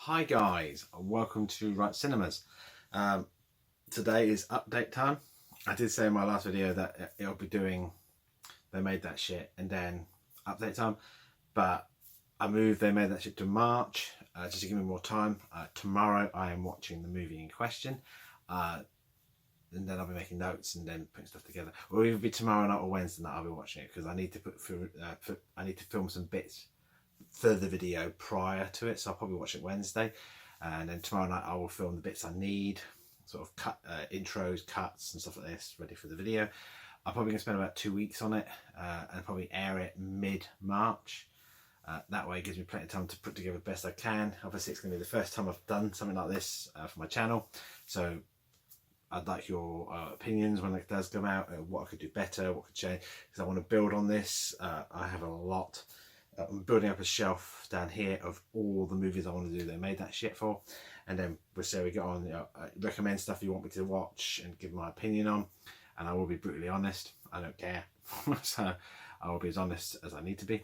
Hi guys, and welcome to Right Cinemas. Today is update time. I did say in my last video that it'll be doing They Made That Shit and then update time, but I moved They Made That Shit to March just to give me more time. Tomorrow I am watching the movie in question, and then I'll be making notes and then putting stuff together. Or it'll be tomorrow night or Wednesday night I'll be watching it, because I need to I need to film some bits for the video prior to it, so I'll probably watch it Wednesday, and then tomorrow night I will film the bits I need, sort of cut intros, cuts and stuff like this, ready for the video. I'm probably going to spend about 2 weeks on it, and probably air it mid-March. That way it gives me plenty of time to put together the best I can. Obviously it's going to be the first time I've done something like this for my channel, so I'd like your opinions when it does come out, what I could do better, what could change, because I want to build on this. I have a lot. I'm building up a shelf down here of all the movies I want to do They Made That Shit for, and then we'll see how we get on. Recommend stuff you want me to watch and give my opinion on, and I will be brutally honest. I don't care. So I will be as honest as I need to be.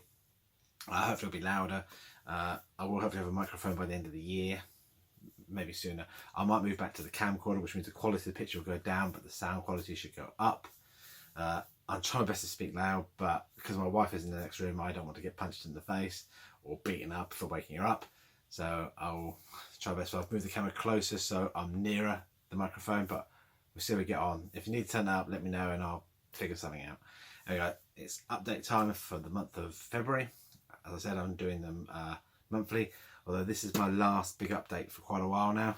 Hopefully it'll be louder. I will hopefully have a microphone by the end of the year, maybe sooner. I might move back to the camcorder, which means the quality of the picture will go down, but the sound quality should go up. I'm trying my best to speak loud, but because my wife is in the next room, I don't want to get punched in the face or beaten up for waking her up. So I'll try my best. I'll move the camera closer so I'm nearer the microphone, but we'll see how we get on. If you need to turn that up, let me know and I'll figure something out. Anyway, it's update time for the month of February. As I said, I'm doing them monthly, although this is my last big update for quite a while now.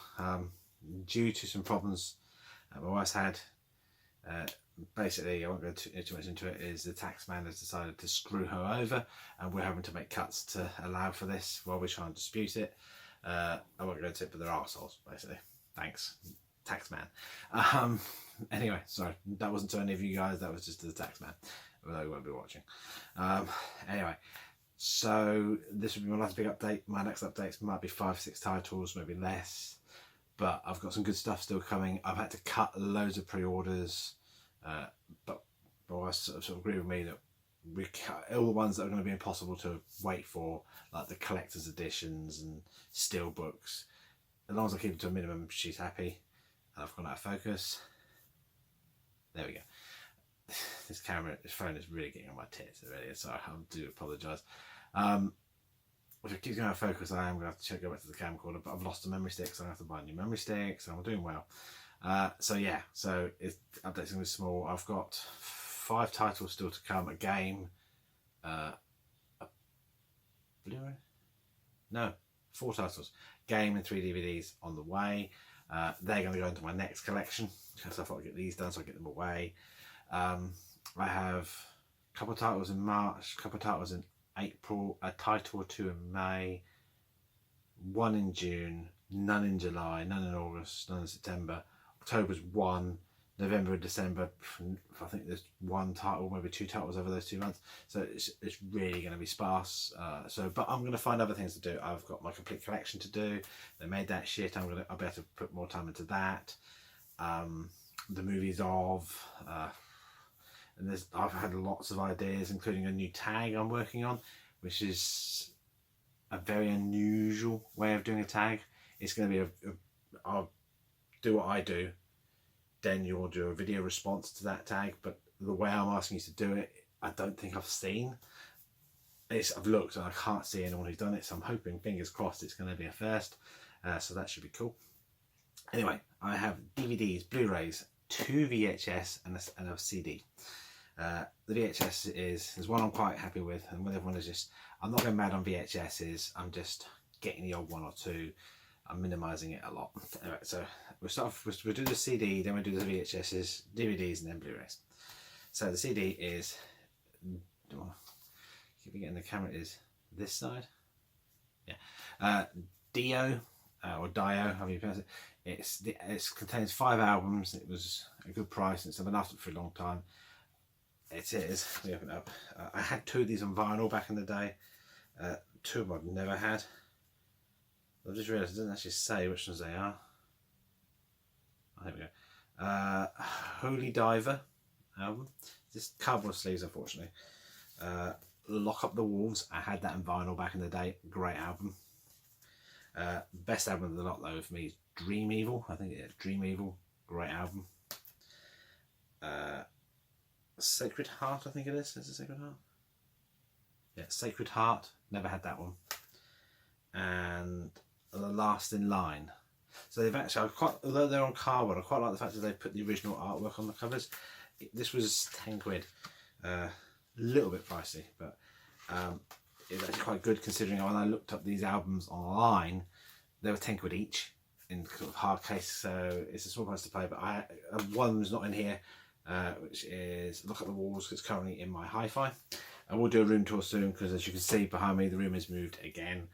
Due to some problems my wife's had, basically, I won't go too much into it, is the tax man has decided to screw her over, and we're having to make cuts to allow for this while we're trying to dispute it. I won't go into it, but they're arseholes, basically. Thanks, tax man. Anyway, sorry, that wasn't to any of you guys, that was just to the tax man, although you won't be watching. Anyway, so this will be my last big update. My next updates might be 5-6 titles, maybe less, but I've got some good stuff still coming. I've had to cut loads of pre-orders. But I sort of agree with me that we all the ones that are going to be impossible to wait for, like the collector's editions and steel books. As long as I keep it to a minimum, she's happy. And I've gone out of focus. There we go. This phone is really getting on my tits. It really is. So I do apologise. If it keeps going out of focus, I am going to have to go back to the camcorder. But I've lost a memory stick, so I have to buy a new memory stick. So I'm doing well. So yeah, so it's updates going to be small. I've got 5 titles still to come. A game, a Blu-ray? No, 4 titles. Game and 3 DVDs on the way. They're going to go into my next collection, because I thought I'd get these done so I get them away. I have a couple of titles in March, a couple of titles in April, a title or 2 in May, 1 in June, none in July, none in August, none in September. October's 1, November and December, I think there's 1 title, maybe 2 titles over those 2 months. So it's really going to be sparse. But I'm going to find other things to do. I've got my complete collection to do. They Made That Shit. I'll be able to put more time into that. The movies of, and I've had lots of ideas, including a new tag I'm working on, which is a very unusual way of doing a tag. It's going to be I'll do what I do, then you'll do a video response to that tag, but the way I'm asking you to do it, I don't think I've seen. I've looked and I can't see anyone who's done it, so I'm hoping, fingers crossed, it's going to be a first. So that should be cool. Anyway, I have DVDs, Blu-rays, 2 VHS and a CD. The VHS is one I'm quite happy with, and when everyone is just, I'm not going mad on VHSs, I'm just getting the odd 1 or 2. I'm minimising it a lot. Anyway, so we'll start off, we'll do the CD, then we'll do the VHSs, DVDs, and then Blu-rays. So the CD is, keep getting the camera, is this side? Yeah. Dio, or Dio, however you pronounce it. It contains 5 albums. It was a good price, and it's been after it for a long time. It is. Let me open it up. I had 2 of these on vinyl back in the day. 2 of them I've never had. I've just realised it doesn't actually say which ones they are. Oh, there we go. Holy Diver album. Just cardboard sleeves, unfortunately. Lock Up the Wolves. I had that in vinyl back in the day. Great album. Best album of the lot though for me is Dream Evil. I think it's Dream Evil, great album. Sacred Heart, I think it is. Is it Sacred Heart? Yeah, Sacred Heart. Never had that one. And The Last in Line. So they've actually, although they're on cardboard, I quite like the fact that they put the original artwork on the covers. This was 10 quid. A little bit pricey, but it's actually quite good considering when I looked up these albums online, they were 10 quid each in sort of hard case, so it's a small price to pay. But one's not in here, which is Look at the Walls. It's currently in my hi-fi. I will do a room tour soon because, as you can see behind me, the room is moved again.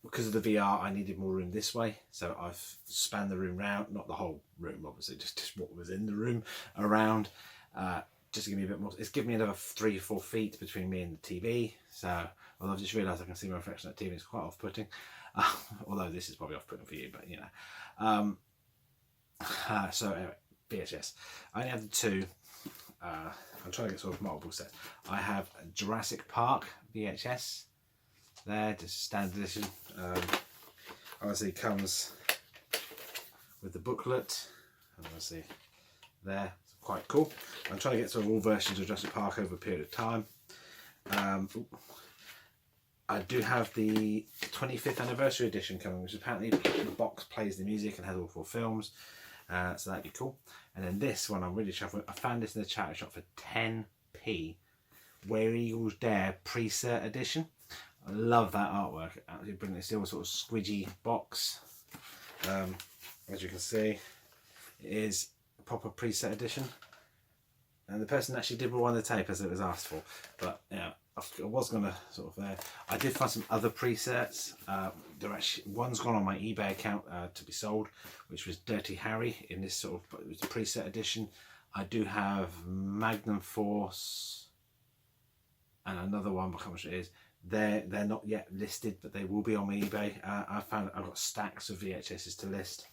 Because of the VR, I needed more room this way, so I've spanned the room round, not the whole room obviously, just what was in the room around, just to give me a bit more. It's given me another 3 or 4 feet between me and the TV, so although I've just realised I can see my reflection on the TV, it's quite off-putting, although this is probably off-putting for you, but you know. So anyway, VHS. I only have the 2. I'm trying to get sort of multiple sets. I have Jurassic Park VHS. There, just standard edition. Obviously comes with the booklet. And obviously there, it's quite cool. I'm trying to get sort of all versions of Jurassic Park over a period of time. I do have the 25th anniversary edition coming, which apparently the box plays the music and has all 4 films. So that'd be cool. And then this one I'm really chuffed with. I found this in the charity shop for 10p. Where Eagles Dare pre-cert edition. I love that artwork. Absolutely brilliant. It's still a sort of squidgy box. As you can see, it is a proper preset edition. And the person actually did rewind the tape as it was asked for. But yeah, I was going to sort of I did find some other presets. One's gone on my eBay account to be sold, which was Dirty Harry in this sort of, it was a preset edition. I do have Magnum Force and another one, but how much it is. They're not yet listed, but they will be on my eBay. I've got stacks of VHSs to list,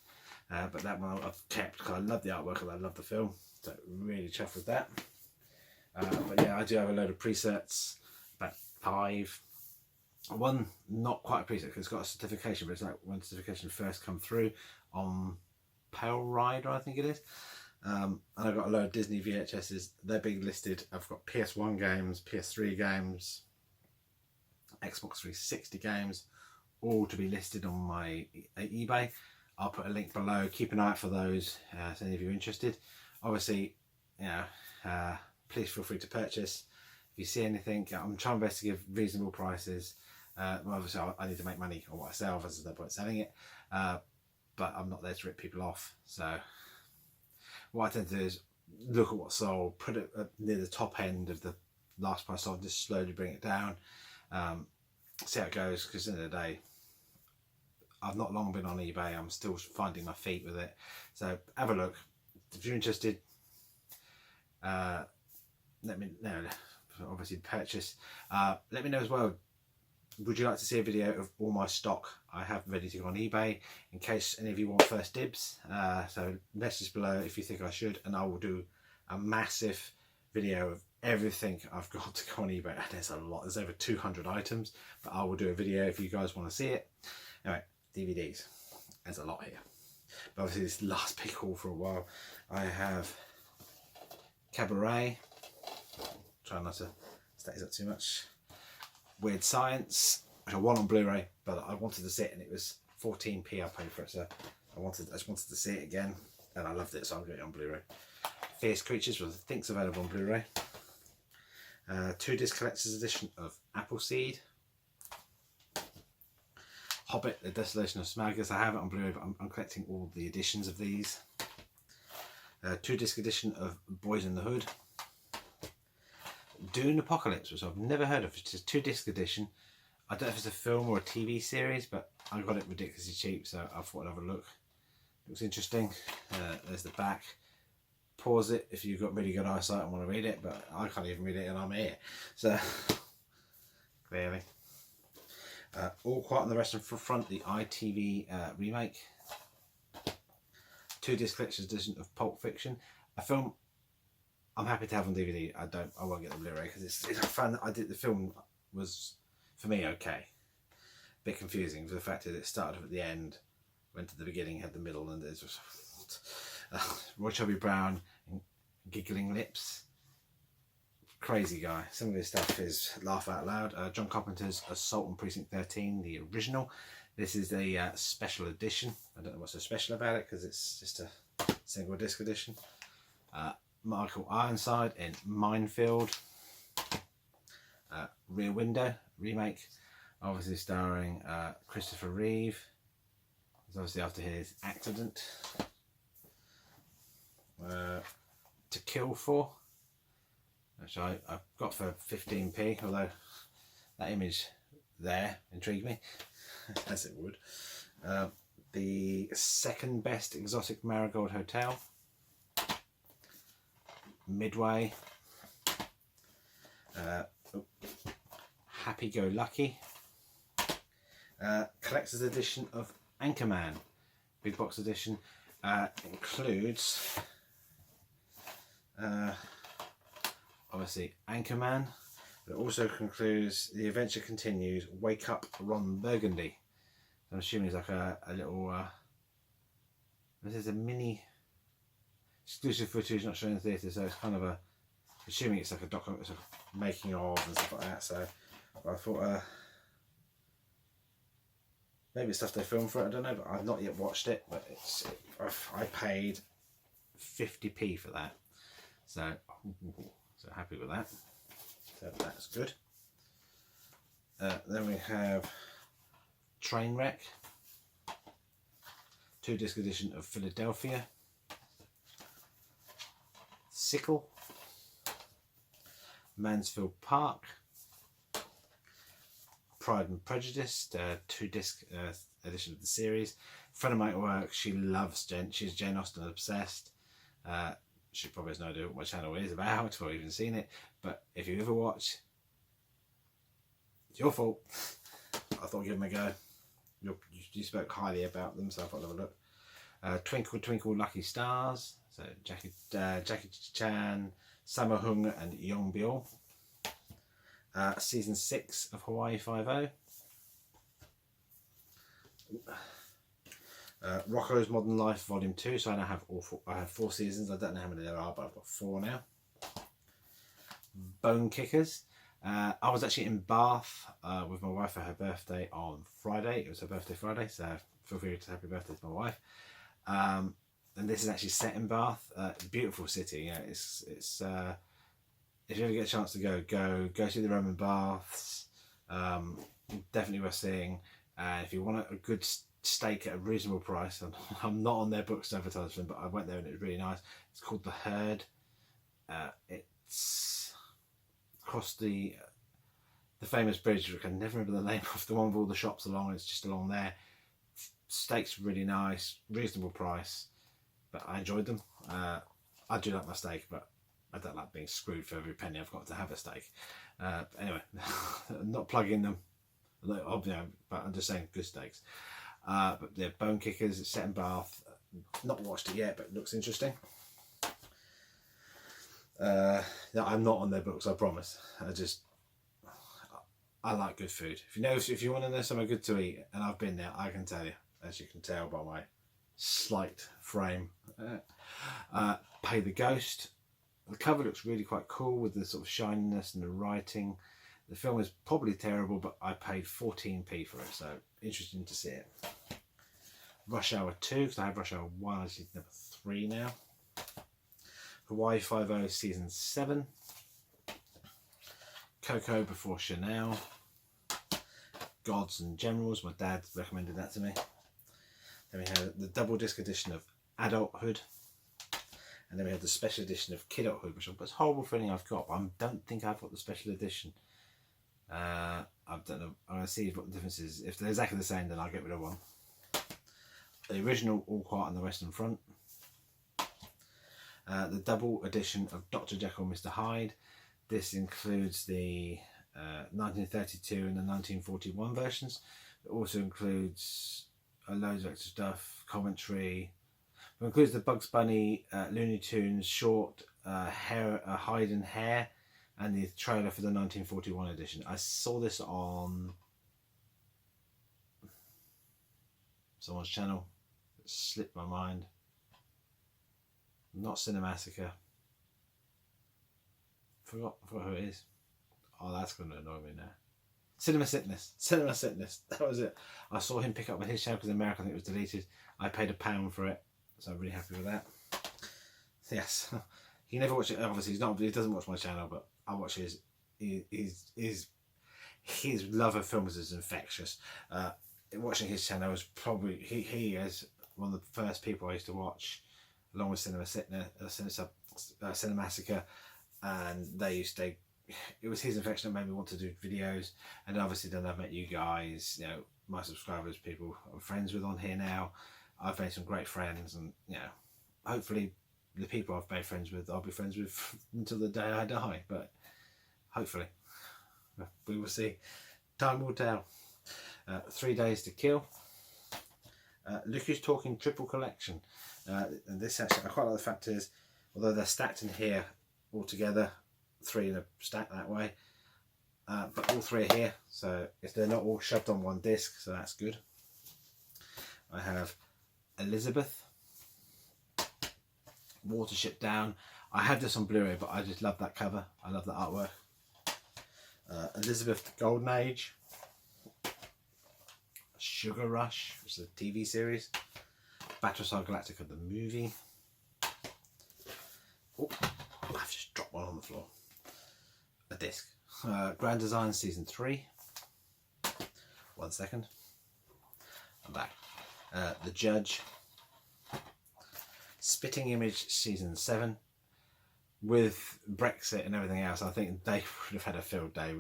but that one I've kept because I love the artwork and I love the film, so really chuffed with that. But yeah, I do have a load of presets, about 5. One not quite a preset because it's got a certification, but it's like when certification first come through on Pale Rider, I think it is. And I've got a load of Disney VHSs. They're being listed. I've got PS1 games, PS3 games, Xbox 360 games, all to be listed on my eBay. I'll put a link below. Keep an eye out for those, if any of you are interested. Obviously, you know, please feel free to purchase. If you see anything, I'm trying my best to give reasonable prices. Well, obviously, I need to make money on what I sell, as no point selling it. But I'm not there to rip people off. So what I tend to do is look at what's sold, put it near the top end of the last price sold, just slowly bring it down. See how it goes, because at the end of the day, I've not long been on eBay. I'm still finding my feet with it. So have a look. If you're interested, let me know. Obviously purchase. Let me know as well. Would you like to see a video of all my stock I have ready to go on eBay, in case any of you want first dibs? So message below if you think I should, and I will do a massive video of everything I've got to go on eBay. And there's a lot. There's over 200 items, but I will do a video if you guys want to see it. Anyway, DVDs. There's a lot here. But obviously this last big haul for a while. I have Cabaret. Try not to stack this up too much. Weird Science, which I want on Blu-ray, but I wanted to see it and it was 14p I paid for it, so I just wanted to see it again, and I loved it, so I'm getting it on Blu-ray. Fierce Creatures, which I think is available on Blu-ray. 2-disc collector's edition of Appleseed. Hobbit, The Desolation of Smaug. I have it on Blu-ray, but I'm collecting all the editions of these. 2-disc edition of Boys in the Hood. Dune Apocalypse, which I've never heard of. It's a 2-disc edition. I don't know if it's a film or a TV series, but I got it ridiculously cheap, so I thought I'd have a look. Looks interesting. There's the back. Pause it if you've got really good eyesight and want to read it, but I can't even read it and I'm here. So, clearly. All Quiet on the Western Front, the ITV remake. 2-disc collector's edition of Pulp Fiction. A film I'm happy to have on DVD. I won't get the Blu-ray because I found that the film was, for me, okay. bit confusing for the fact that it started at the end, went to the beginning, had the middle, and there's just Roy Chubby Brown and giggling lips. Crazy guy. Some of his stuff is laugh out loud. John Carpenter's Assault on Precinct 13, the original. This is the special edition. I don't know what's so special about it because it's just a single disc edition. Michael Ironside in Minefield. Rear Window remake, obviously starring Christopher Reeve. It's obviously after his accident. To Kill For, which I got for 15p, although that image there intrigued me, as it would. The Second Best Exotic Marigold Hotel, Midway, Happy Go Lucky, collector's edition of Anchorman, big box edition, includes obviously Anchorman, but it also concludes The Adventure Continues, Wake Up Ron Burgundy. So I'm assuming it's like a little this is a mini exclusive footage not shown in the theatre, so it's kind of assuming it's like a document, it's a making of and stuff like that. So I thought maybe it's stuff they filmed for it, I don't know, but I've not yet watched it. But I paid 50p for that, so happy with that. So that's good. Then we have Trainwreck, 2-disc edition of Philadelphia, Sickle, Mansfield Park, Pride and Prejudice, 2-disc edition of the series. Friend of mine at work, she loves she's Jane Austen obsessed. She probably has no idea what my channel is about or even seen it, but if you ever watch, it's your fault. I thought I'd give them a go. You spoke highly about them, so I thought I'd have a look. Twinkle Twinkle Lucky Stars, so Jackie Chan, Sammo Hung and Yong Byul. Season 6 of Hawaii Five-O. Rocko's Modern Life Volume 2, so I now have I have 4 seasons. I don't know how many there are, but I've got 4 now. Bone Kickers. I was actually in Bath with my wife for her birthday on Friday. It was her birthday Friday, so feel free to happy birthday to my wife. And this is actually set in Bath. Beautiful city. Yeah, it's if you ever get a chance to go see the Roman baths. Definitely worth seeing. If you want a good steak at a reasonable price, and I'm not on their books to advertise for them, but I went there and it was really nice. It's called The Herd. It's across the famous bridge, which I can never remember the name of, the one with all the shops along. It's just along there. Steaks really nice, reasonable price, but I enjoyed them. I do like my steak, but I don't like being screwed for every penny I've got to have a steak. Anyway, I'm not plugging them, but I'm just saying good steaks. But they're Bone Kickers. It's set in Bath. Not watched it yet, but it looks interesting. I'm not on their books, I promise. I like good food. If you want to know somewhere good to eat, and I've been there, I can tell you, as you can tell by my slight frame. Pay the Ghost. The cover looks really quite cool with the sort of shininess and the writing. The film is probably terrible, but I paid 14p for it, so interesting to see it. Rush Hour 2, because I have Rush Hour 1, I see number 3 now. Hawaii Five-O Season 7. Coco Before Chanel. Gods and Generals, my dad recommended that to me. Then we have the double disc edition of Adulthood. And then we have the special edition of Kidulthood, which is a horrible feeling I've got, but I don't think I've got the special edition. I don't know. I'm going to see what the difference is. If they're exactly the same, then I'll get rid of one. The original All Quiet on the Western Front. The double edition of Dr. Jekyll and Mr. Hyde. This includes the 1932 and the 1941 versions. It also includes loads of extra stuff, commentary. It includes the Bugs Bunny, Looney Tunes short, Hyde and Hare, and the trailer for the 1941 edition. I saw this on someone's channel. It slipped my mind. Not Cinemassacre. Forgot who it is. Oh, that's going to annoy me now. Cinema Sickness. Cinema Sickness. That was it. I saw him pick up with his channel because in America I think it was deleted. I paid £1 for it, so I'm really happy with that. Yes. He never watched it. Obviously, he doesn't watch my channel, but I watch his. His love of films is infectious. Watching his channel was probably he is one of the first people I used to watch, along with Cinema Sickness, Cinemassacre, and it was his infection that made me want to do videos. And obviously then I've met you guys, you know, my subscribers, people I'm friends with on here now. I've made some great friends, and you know, hopefully the people I've made friends with I'll be friends with until the day I die, but hopefully we will see. Time will tell. 3 Days to Kill. Lucas Talking Triple Collection. And this actually, I quite like the fact is, although they're stacked in here all together, 3 in a stack that way, but all 3 are here, so if they're not all shoved on one disc, so that's good. I have Elizabeth, Watership Down. I have this on Blu-ray, but I just love that cover. I love that artwork. Elizabeth Golden Age. Sugar Rush, which is a TV series. Battlestar Galactica, the movie. Oh, I've just dropped one on the floor. A disc. Grand Design Season 3. 1 second. I'm back. The Judge. Spitting Image Season 7. With Brexit and everything else, I think they would have had a field day.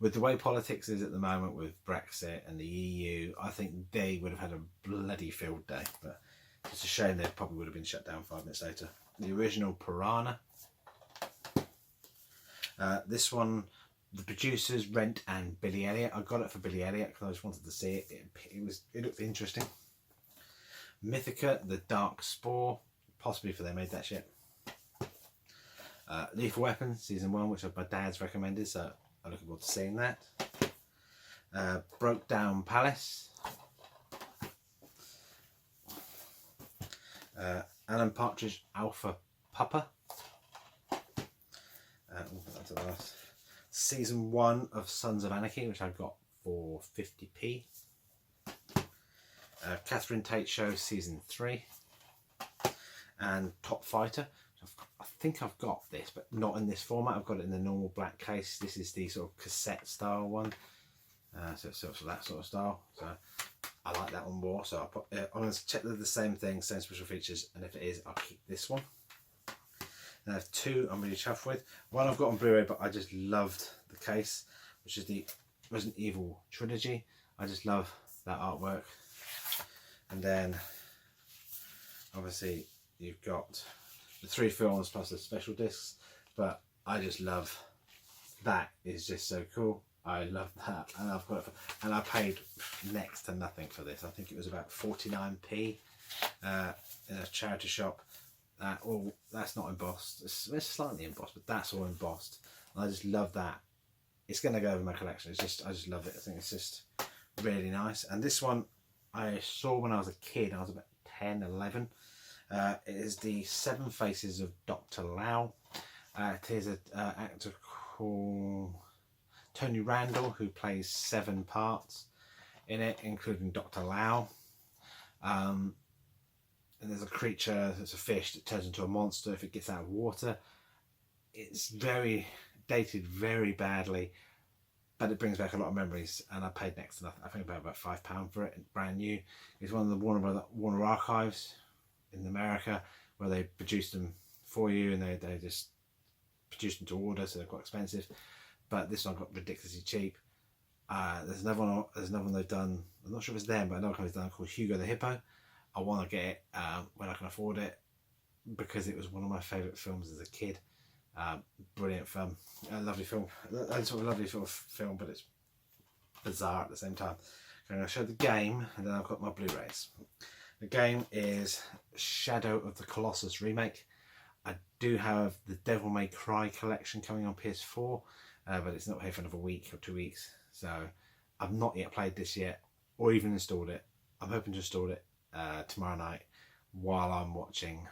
With the way politics is at the moment with Brexit and the EU, I think they would have had a bloody field day. But it's a shame they probably would have been shut down 5 minutes later. The original Piranha. This one, the producers, Rent and Billy Elliot. I got it for Billy Elliot because I just wanted to see it. It looked interesting. Mythica, The Dark Spore. Possibly for they made that shit. Lethal Weapon Season 1, which my dad's recommended, so I'm looking forward to seeing that. Broke Down Palace. Alan Partridge Alpha Papa. That's the last. Season 1 of Sons of Anarchy, which I got for 50p. Catherine Tate Show Season 3. And Top Fighter. I think I've got this, but not in this format. I've got it in the normal black case. This is the sort of cassette style one. So it's sort of that sort of style. So I like that one more. So I'm going to check they're the same thing, same special features, and if it is, I'll keep this one. And I have 2 I'm really chuffed with. One I've got on Blu-ray, but I just loved the case, which is the Resident Evil trilogy. I just love that artwork. And then obviously you've got the 3 films plus the special discs, but I just love that. Is just so cool. I love that, and I've got it and I paid next to nothing for this. I think it was about 49p in a charity shop. That's not embossed. It's slightly embossed, but that's all embossed. And I just love that. It's going to go over my collection. I just love it. I think it's just really nice. And this one I saw when I was a kid. I was about 10, 11. It is the 7 Faces of Dr. Lau. It is an actor called Tony Randall, who plays 7 parts in it, including Dr. Lau. And there's a creature, there's a fish that turns into a monster if it gets out of water. It's very dated very badly, but it brings back a lot of memories, and I paid next to nothing. I think about £5 for it, brand new. It's one of the Warner Archives in America, where they produce them for you, and they just produce them to order, so they're quite expensive. But this one got ridiculously cheap. There's another one they've done. I'm not sure if it's them, but another company's done called Hugo the Hippo. I want to get it when I can afford it, because it was one of my favourite films as a kid. Brilliant film, a lovely film, a sort of lovely sort of film, but it's bizarre at the same time. I'm going to show the game, and then I've got my Blu-rays. The game is Shadow of the Colossus remake. I do have the Devil May Cry collection coming on PS4, but it's not here for another week or 2 weeks, so I've not yet played this yet, or even installed it. I'm hoping to install it tomorrow night while I'm watching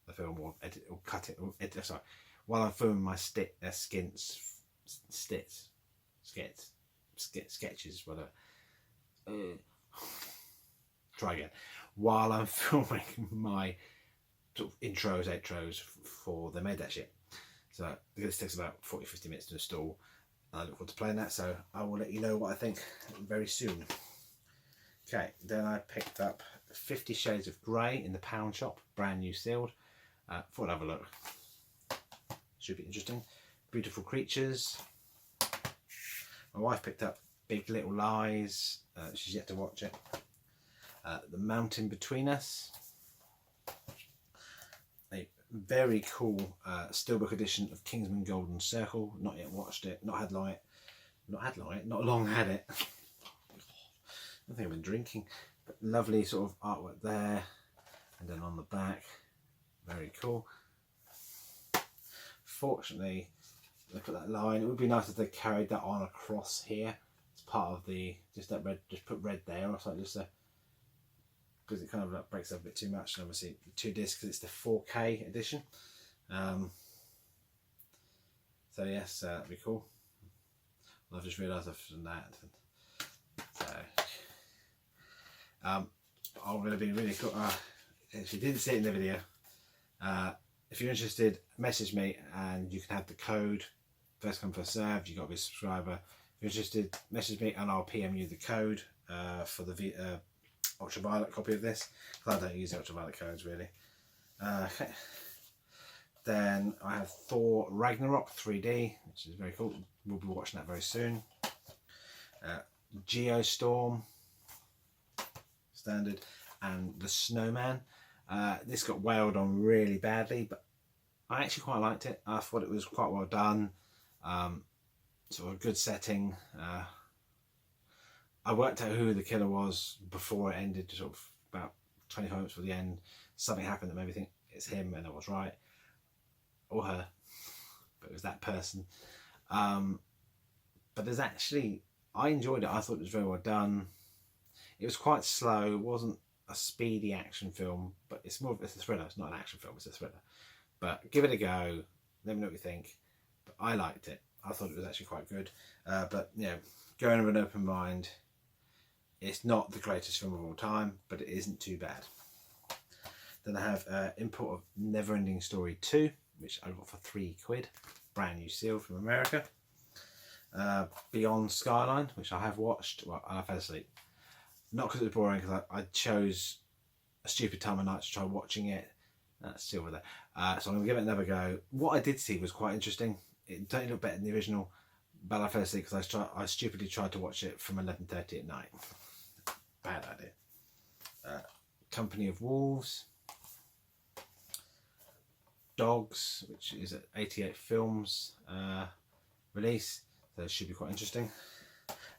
the film, or edit, or cut it, or edit, sorry, while I'm filming my sketches, whatever. Try again. While I'm filming my sort of intros, outros for They Made That Shit. So this takes about 40-50 minutes to install. I look forward to playing that, so I will let you know what I think very soon. Okay, then I picked up 50 Shades of Grey in the pound shop, brand new sealed. Thought I'd have a look. Should be interesting. Beautiful Creatures. My wife picked up Big Little Lies. She's yet to watch it. The Mountain Between Us. A very cool steelbook edition of Kingsman Golden Circle. Not yet watched it. Not long had it. I think I've been drinking. But lovely sort of artwork there. And then on the back, very cool. Fortunately, look at that line. It would be nice if they carried that on across here. It's part of the, just that red, just put red there or something, just because it kind of like breaks up a bit too much. And obviously 2 discs, because it's the 4K edition. So yes, that'd be cool. Well, I've just realised I've done that. So I'm going to be really cool. If you didn't see it in the video, if you're interested, message me and you can have the code. First come, first served. You've got to be a subscriber. If you're interested, message me and I'll PM you the code for the ultraviolet copy of this, because I don't use ultraviolet codes really. Okay. Then I have Thor Ragnarok 3D, which is very cool. We'll be watching that very soon. Geostorm, standard, and The Snowman. This got wailed on really badly, but I actually quite liked it. I thought it was quite well done. Sort of a good setting. I worked out who the killer was before it ended, sort of about 25 minutes before the end. Something happened that made me think it's him, and I was right. Or her. But it was that person. But there's actually, I enjoyed it. I thought it was very well done. It was quite slow. It wasn't a speedy action film, but it's more of, it's a thriller. It's not an action film, it's a thriller. But give it a go. Let me know what you think. But I liked it. I thought it was actually quite good. But you know, going with an open mind. It's not the greatest film of all time, but it isn't too bad. Then I have import of Neverending Story 2, which I got for £3, brand new seal from America. Beyond Skyline, which I have watched. Well, I fell asleep. Not because it was boring, because I chose a stupid time of night to try watching it. That's still over there. So I'm going to give it another go. What I did see was quite interesting. It don't look better than the original, but I fell asleep because I stupidly tried to watch it from 11:30 at night. Bad idea. Company of Wolves. Dogs, which is at 88 Films release. So it should be quite interesting.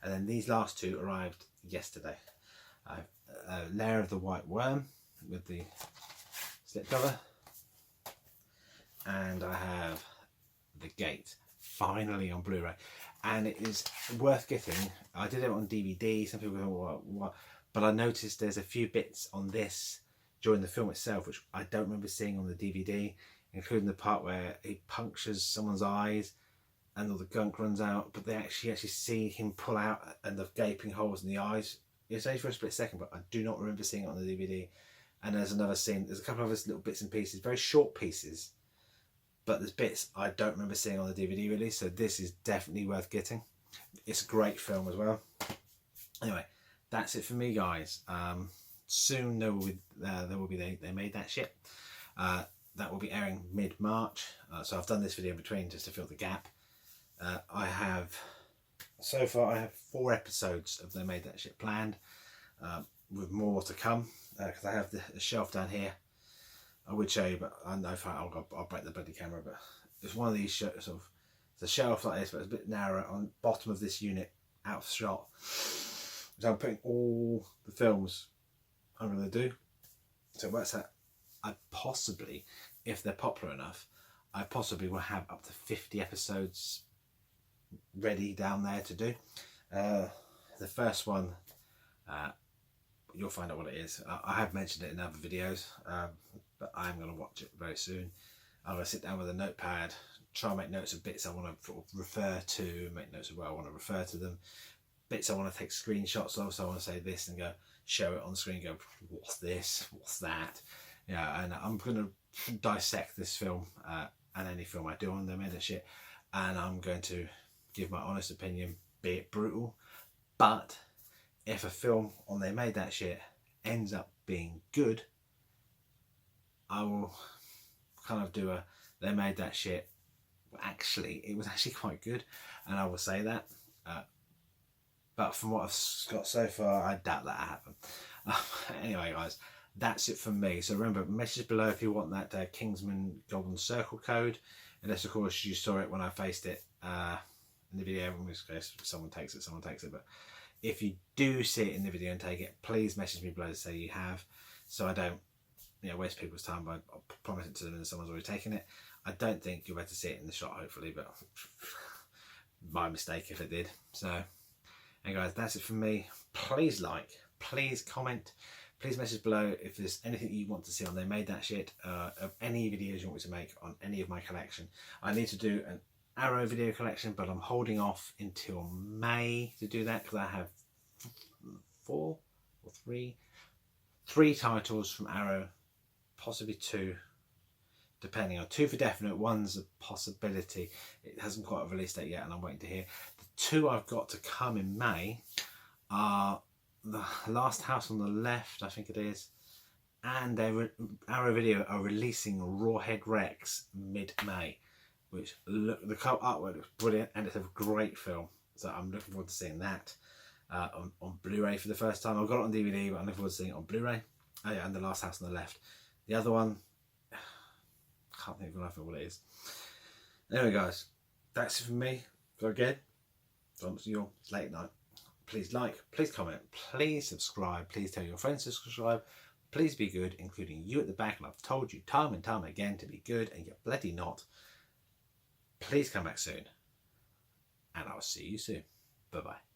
And then these last two arrived yesterday. Lair of the White Worm with the slipcover. And I have The Gate, finally on Blu-ray. And it is worth getting. I did it on DVD. Some people go, what? But I noticed there's a few bits on this during the film itself, which I don't remember seeing on the DVD, including the part where he punctures someone's eyes and all the gunk runs out, but they actually see him pull out and the gaping holes in the eyes. It's only for a split second, but I do not remember seeing it on the DVD. And there's another scene, there's a couple of other little bits and pieces, very short pieces, but there's bits I don't remember seeing on the DVD release, so this is definitely worth getting. It's a great film as well. Anyway, that's it for me, guys. Soon there will be They Made That Shit. That will be airing mid-March, so I've done this video in between just to fill the gap. So far I have 4 episodes of They Made That Shit planned, with more to come, because I have the shelf down here. I would show you, but I know I'll break the bloody camera, but it's one of these sort of, it's a shelf like this, but it's a bit narrow on the bottom of this unit, out of shot. So I'm putting all the films I'm going to do. So it works out, I possibly, if they're popular enough, I possibly will have up to 50 episodes ready down there to do. The first one you'll find out what it is. I have mentioned it in other videos, but I'm going to watch it very soon. I'm going to sit down with a notepad, try and make notes of bits I want to sort of refer to, make notes of where I want to refer to them, bits I want to take screenshots of, so I want to say this and go show it on the screen, go, what's this, what's that? Yeah, and I'm going to dissect this film and any film I do on them and shit, and I'm going to give my honest opinion, be it brutal, but if a film on They Made That Shit ends up being good, I will kind of do a They Made That Shit, actually it was actually quite good, and I will say that, but from what I've got so far, I doubt that happened. Anyway guys, that's it from me. So remember, message below if you want that Kingsman Golden Circle code, unless of course you saw it when I faced it in the video, in which case someone takes it, but if you do see it in the video and take it, please message me below to say you have, so I don't waste people's time by promising to them and someone's already taken it. I don't think you'll be able to see it in the shot, hopefully, but my mistake if it did. So, and guys, that's it from me. Please like, please comment, please message below if there's anything you want to see on They Made That Shit, of any videos you want me to make on any of my collection. I need to do an Arrow video collection, but I'm holding off until May to do that because I have three titles from Arrow, possibly two, depending on two for definite. One's a possibility. It hasn't quite a release date yet, and I'm waiting to hear. The two I've got to come in May are The Last House on the Left, I think it is, and Arrow Video are releasing Rawhead Rex mid-May, which the artwork looks brilliant and it's a great film. So I'm looking forward to seeing that on Blu-ray for the first time. I've got it on DVD, but I'm looking forward to seeing it on Blu-ray. Oh yeah, and The Last House on the Left. The other one, I can't think of what it is. Anyway guys, that's it from me. So again, it's late at night. Please like, please comment, please subscribe, please tell your friends to subscribe. Please be good, including you at the back, and I've told you time and time again to be good, and you're bloody not. Please come back soon, and I'll see you soon. Bye bye.